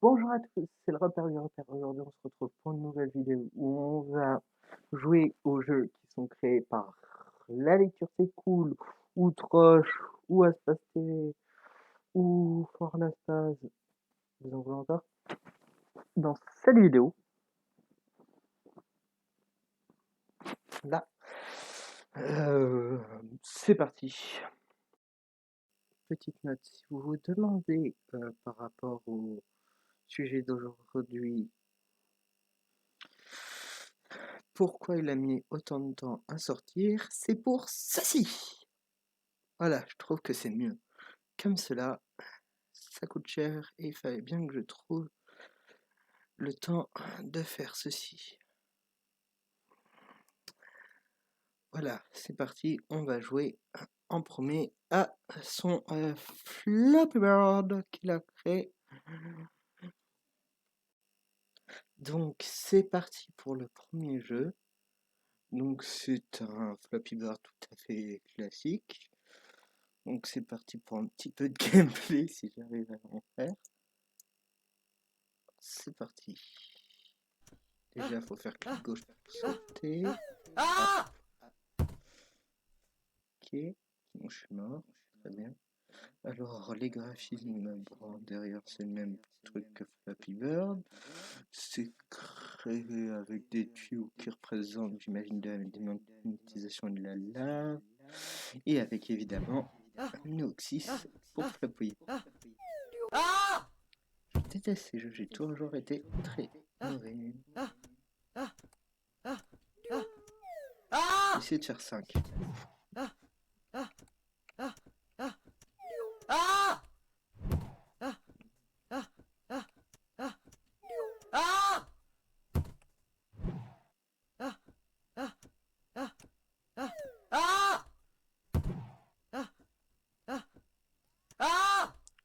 Bonjour à tous, c'est le repère du repère. Aujourd'hui, on se retrouve pour une nouvelle vidéo où on va jouer aux jeux qui sont créés par La Lecture C'est Cool, ou Troche, ou Aspas TV, ou Fornastase. Vous en voulez encore? Dans cette vidéo, là, c'est parti. Petite note, si vous vous demandez par rapport au sujet d'aujourd'hui, pourquoi il a mis autant de temps à sortir, c'est pour ceci. Voilà, je trouve que c'est mieux. Comme cela, ça coûte cher et il fallait bien que je trouve le temps de faire ceci. Voilà, c'est parti, on va jouer en premier à son Flappy Bird qu'il a créé. Donc c'est parti pour le premier jeu. Donc c'est un Flappy Bird tout à fait classique. Donc c'est parti pour un petit peu de gameplay si j'arrive à en faire. C'est parti. Déjà, il faut faire clic gauche pour sauter. Ok, bon, je suis mort, très bien. Alors, les graphismes, bon, derrière, c'est le même truc que Flappy Bird. C'est créé avec des tuyaux qui représentent, j'imagine, de la démonétisation de la lave. Et avec, évidemment, un Oxys pour flapouiller. Je déteste ces jeux, j'ai toujours été très mauvais. Essayez de faire 5.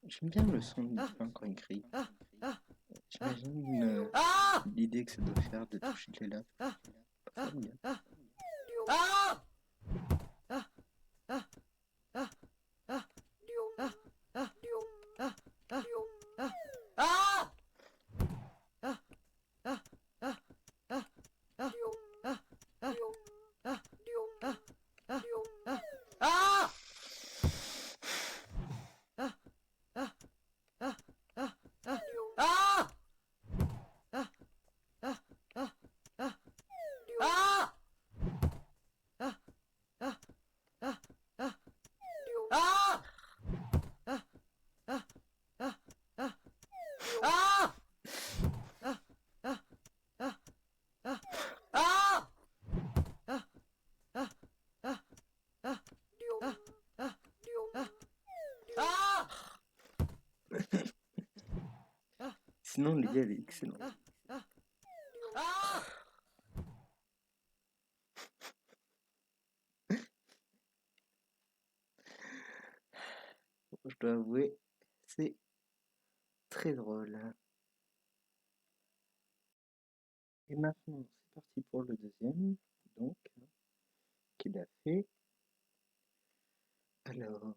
J'aime bien le son du lapin quand il crie. J'imagine l'idée que ça doit faire de toucher les lèvres. Pas bien. Sinon, l'idée elle est excellente. Je dois avouer, c'est très drôle. Et maintenant, c'est parti pour le deuxième. Donc, qu'il a fait. Alors,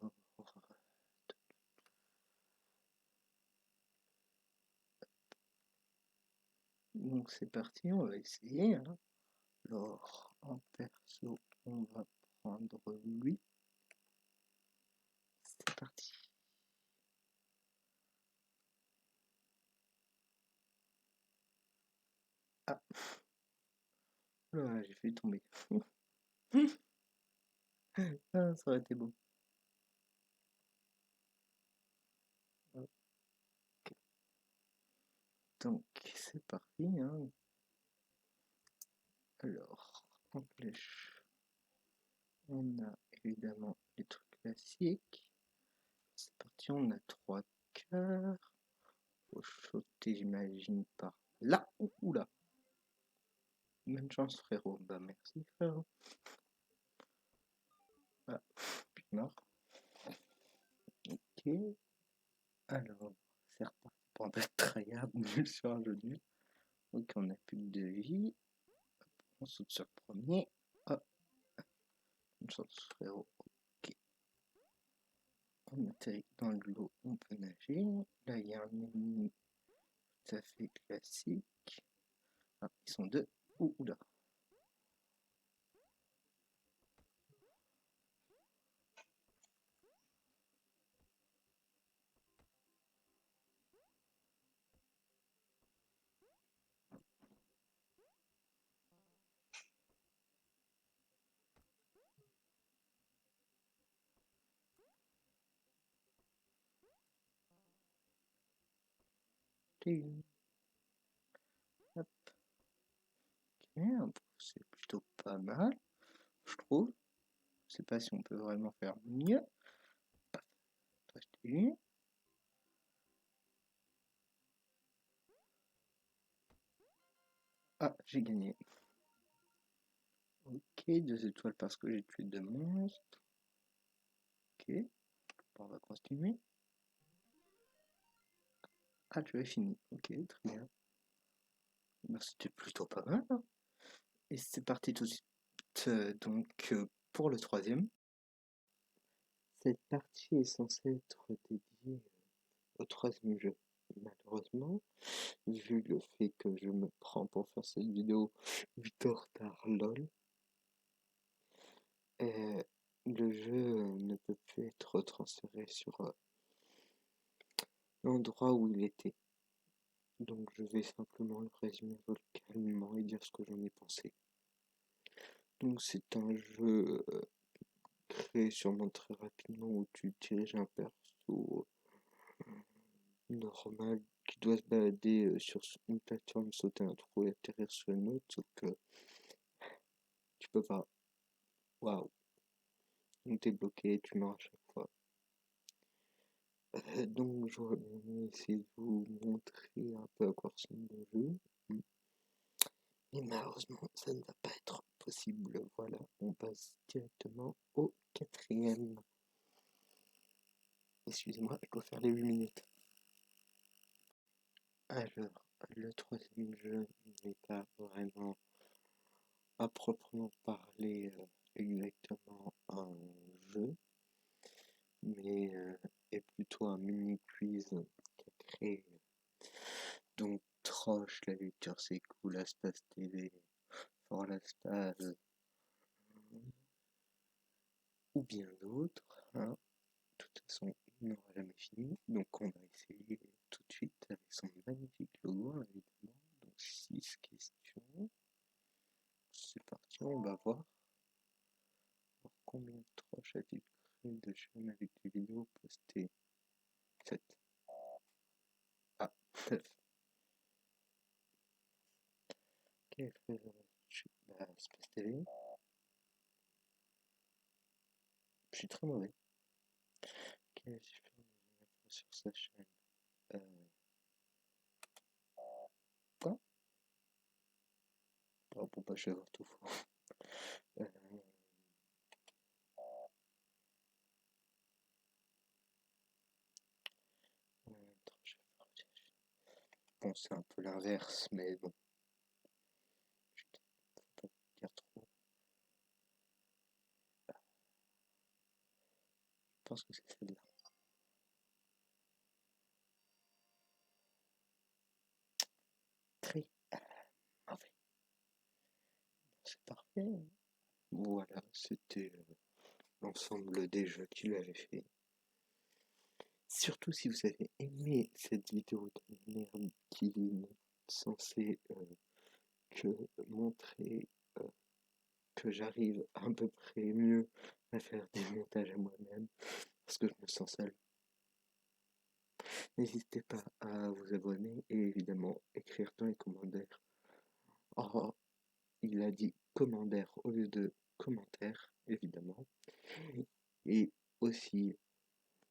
donc c'est parti, on va essayer. Hein. Alors, en perso, on va prendre lui. C'est parti. Ah, voilà, j'ai fait tomber. Ah, ça aurait été beau. Ok. Donc, c'est parti. Hein. Alors, en flèche, on a évidemment les trucs classiques. C'est parti, on a 3 cœurs. Faut sauter, j'imagine, par là. Oula. Bonne chance, frérot. Bah, merci, frérot. Ah, puis mort. Ok. Alors, c'est reparti pour un peu de tryhard nul sur un jeu nul. Ok, on a plus que 2 vies. On saute sur le premier. Ah, une chance, frérot. Ok. On atterrit dans l'eau, on peut nager. Là, il y a un ennemi. tout à fait classique. Ah, ils sont deux. Ouh, oula. Ting. Hop. Ok, c'est plutôt pas mal, je trouve. Je sais pas si on peut vraiment faire mieux. Acheter. Ah, j'ai gagné. Ok, 2 étoiles parce que j'ai tué 2 monstres. Ok, on va continuer. Ah, tu as fini. Ok, très bien. Bah, c'était plutôt pas mal, hein. Et c'est parti tout de suite. Donc, pour le troisième. Cette partie est censée être dédiée au troisième jeu. Malheureusement, vu le fait que je me prends pour faire cette vidéo 8 heures tard, lol, le jeu ne peut plus être transféré sur l'endroit où il était. Donc je vais simplement le résumer vocalement et dire ce que j'en ai pensé. Donc c'est un jeu créé sûrement très rapidement où tu diriges un perso normal qui doit se balader sur une plateforme, sauter un trou et atterrir sur une autre, sauf que tu peux pas. Waouh! Donc t'es bloqué, tu meurs à chaque fois. Donc j'aurais bien essayé de vous montrer un peu à quoi ressemble le jeu. Mais malheureusement, ça ne va pas être possible. Voilà, on passe directement au quatrième. Excusez-moi, il faut faire les 8 minutes. Alors, le troisième jeu n'est pas vraiment à proprement parler exactement un jeu, mais est plutôt un mini-quiz qui a créé. Donc, Troche, la lecture c'est cool, Aspas TV, For Lastas, ou bien d'autres. Hein. De toute façon, il n'aura jamais fini. Donc, on va essayer tout de suite avec son magnifique logo, évidemment. Donc, 6 questions. C'est parti, on va voir. Alors, combien de Troche a-t-il créé de chaînes avec des vidéos postées? 7. Ah, 9. Quel fait bah, Space TV. Je suis très mauvais. Quel a su faire des infos sur sa chaîne? Quoi? Oh, pour pas je vais avoir tout faux. Euh, Bon, c'est un peu l'inverse, mais bon. Putain, faut pas dire trop. Je pense que c'est celle-là. Très mauvais. C'est parfait. Voilà, c'était l'ensemble des jeux qu'il avait fait. Surtout si vous avez aimé cette vidéo de merde qui est censée que montrer que j'arrive à peu près mieux à faire des montages à moi-même parce que je me sens seul. N'hésitez pas à vous abonner et évidemment écrire dans les commentaires. Oh, il a dit commentaire au lieu de commentaire, évidemment. Et aussi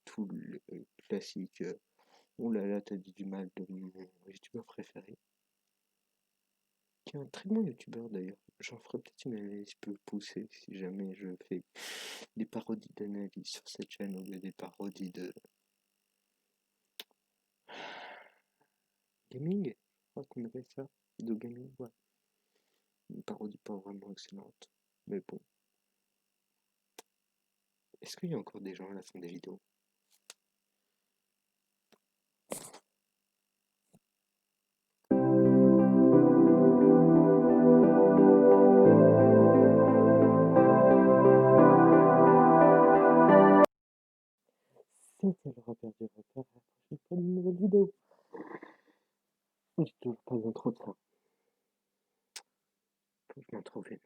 tout le classique. Oh là là, t'as dit du mal de mon youtubeur préféré. Qui est un très bon youtubeur d'ailleurs. J'en ferai peut-être une analyse peu poussée si jamais je fais des parodies d'analyse sur cette chaîne au lieu des parodies de gaming. Je crois qu'on appelle ça. De gaming, ouais. Une parodie pas vraiment excellente. Mais bon. Est-ce qu'il y a encore des gens à la fin des vidéos? Je m'en trouve une.